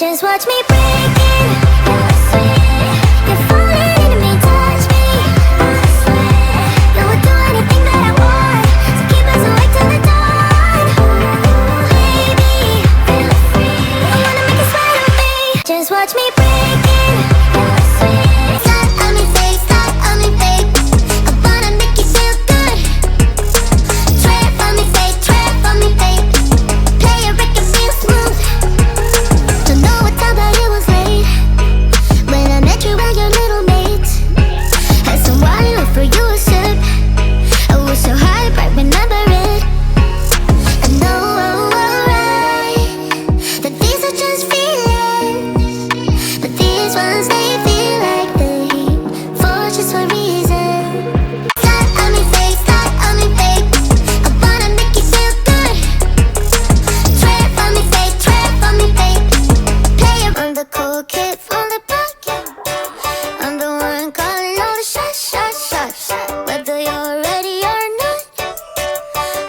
Just watch me breaking. Yeah, I swear you're falling into me, touch me. I swear you would do anything that I want to keep us awake till the dawn. Ooh, baby, feel free. I wanna make you sweat on me. Just watch me breaking. Yeah, I swear. Start on me, fake, start on me, fake. I wanna make you feel good. Trap on me, fake, trap on me, fake. Play a record real smooth. Don't know what time that it was late when I met you and your little mates. Had some wine, look for you a sip. I was so high, but remember it. I know, right, that these are just feelings, but these ones, they feel like the heat for just one reason. Start on me, fake, start on me, fake. I wanna make you feel good. Trap on me, fake, trap on me, fake. Play it on the cool kid from the block. I'm the one calling all the shots, shots, shots. Whether you're ready or not,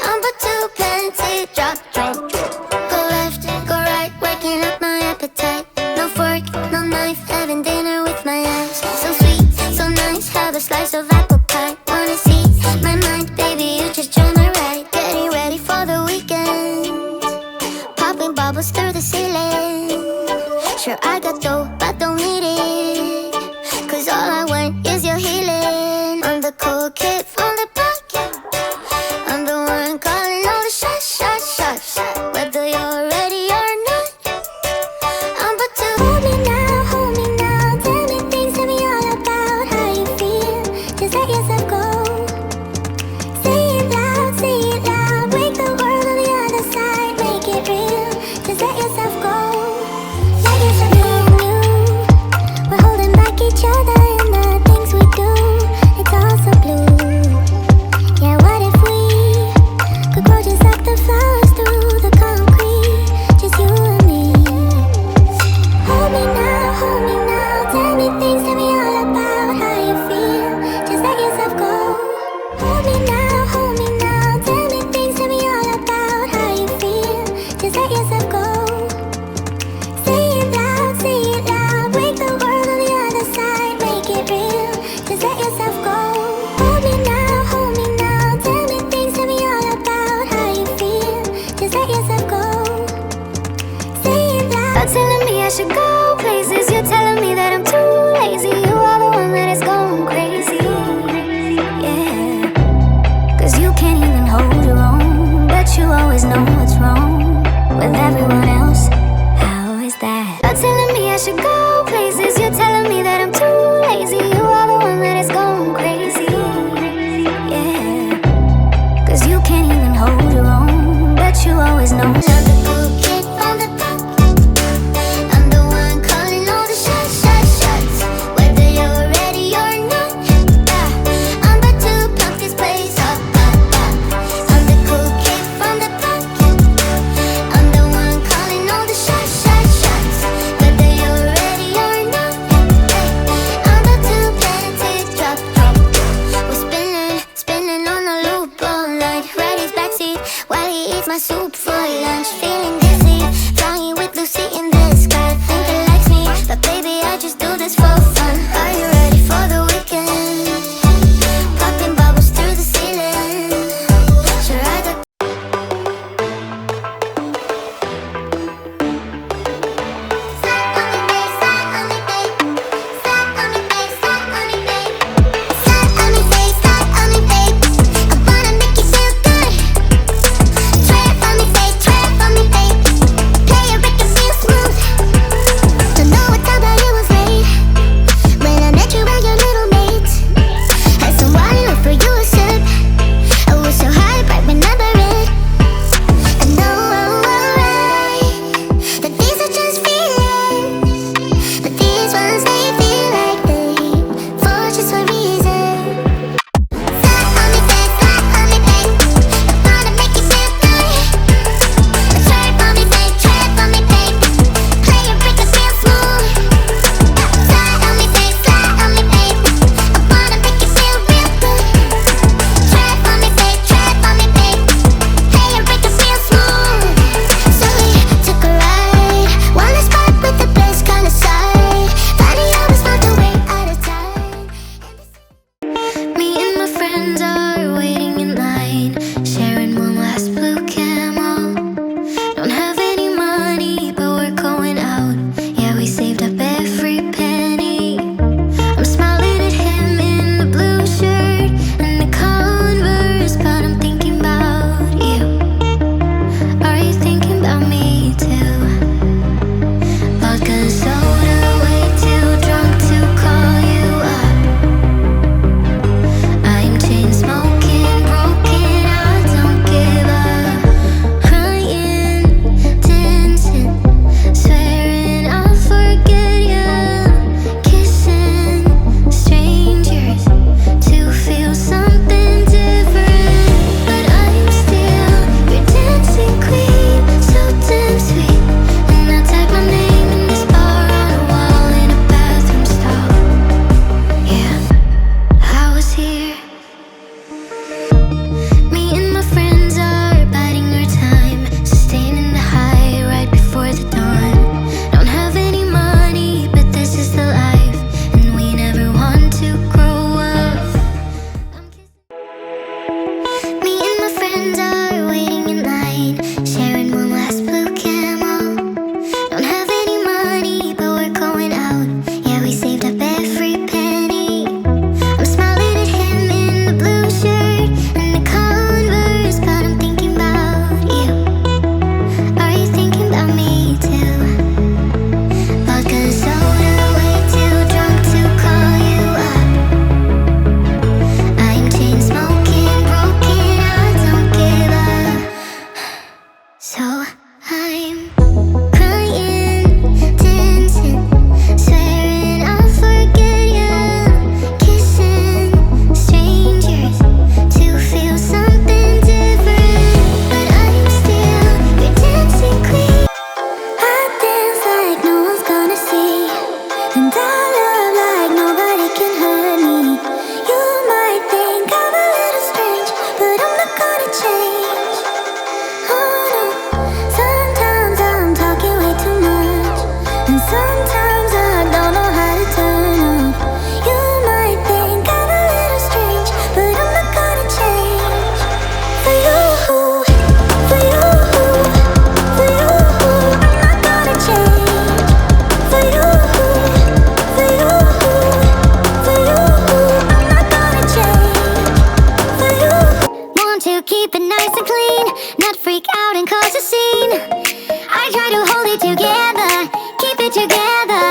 I'm about to plenty, drop, drop, drop. Go left, go right, waking up my appetite. No fork, no knife, having dinner with my eyes. So sweet, so nice, have a slice of apple pie. Wanna see my mind, baby, you just join my ride. Getting ready for the weekend, popping bubbles through the ceiling. Sure, I got dough, but don't need it, 'cause all I want is your healing. I'm the cool kid from the block. I'm the one calling all the shots, shots, shots. Whether you're ready or not, I'm about to hold me now, hold me now. Tell me things, tell me all about how you feel. Just let yourself go. Say it loud, wake the world on the other side, make it real. Just let yourself go. Let yourself go. We're holding back each other in the things we do. It's all so blue. Yeah, what if we could grow just like the flowers through the concrete? Just you and me. Hold me now, tell me things, tell me all about how you feel. Just let yourself go. Hold me now, tell me things, tell me all about how you feel. Just let yourself go. Say it loud, wake the world on the other side, make it real. Just let yourself go. Hold me now, tell me things, tell me all about how you feel. Just let yourself go. Say it loud. You're telling me I should go places. You're telling me that I'm too lazy. You are the one that is going crazy. Yeah, 'cause you can't even hold your own, but you always know what's wrong with everyone else. How is that? You're telling me I should go places. You're telling me that I'm too lazy. You are the one that is going crazy. Yeah, 'cause you can't even hold your own, but you always know. Another cool kid from the block. I'm the one calling all the shots, shots, shots. Whether you're ready or not, I'm about to pump this place up, up, up. I'm the cool kid from the block. I'm the one calling all the shots, shots, shots. Whether you're ready Sometimes I don't know how to turn off. You might think I'm a little strange, but I'm not gonna change. For you, for you, for you, I'm not gonna change. For you, for you, for you, I'm not gonna change. For you, want to keep it nice and clean, not freak out and cause a scene. I try to hold it together, keep it together.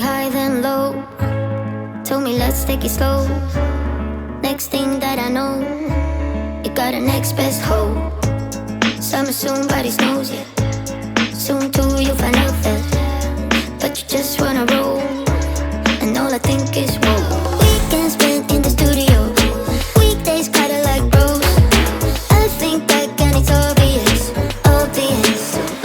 high then low. Told me let's take it slow. Next thing that I know, you got an next best hoe. Summer soon, body knows it. Soon too you'll find out that, but you just wanna roll, and all I think is whoa. Weekends spent in the studio, weekdays kinda like bros. I think that and it's obvious, obvious,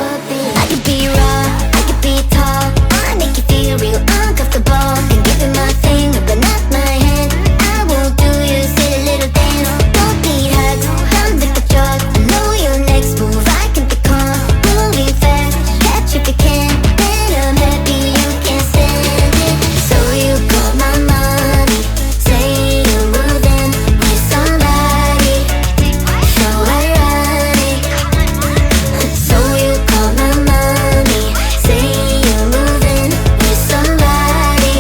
obvious. I could be raw, I could be tall, I make you feel real uncomfortable. Can give you my finger but not my hand. I won't do you silly little dance. Don't need hugs, come with the drug. I know your next move, I can be calm, moving fast, catch if you can. Then I'm happy you can stand it. So you call my mommy, say you're moving with somebody, so ironic. So you call my mommy, say you're moving with somebody,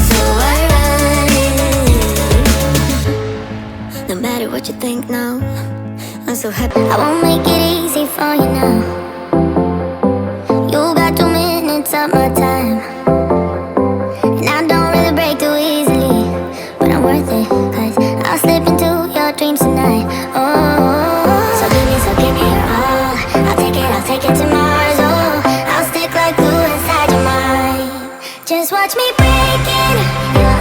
so ironic. No matter what you think now, I'm so happy. I won't make it easy for you now. You got 2 minutes of my time, and I don't really break too easily, but I'm worth it, cause I'll slip into your dreams tonight. Oh, so give me your all. I'll take it to Mars. Oh, I'll stick like glue inside your mind. Just watch me break in your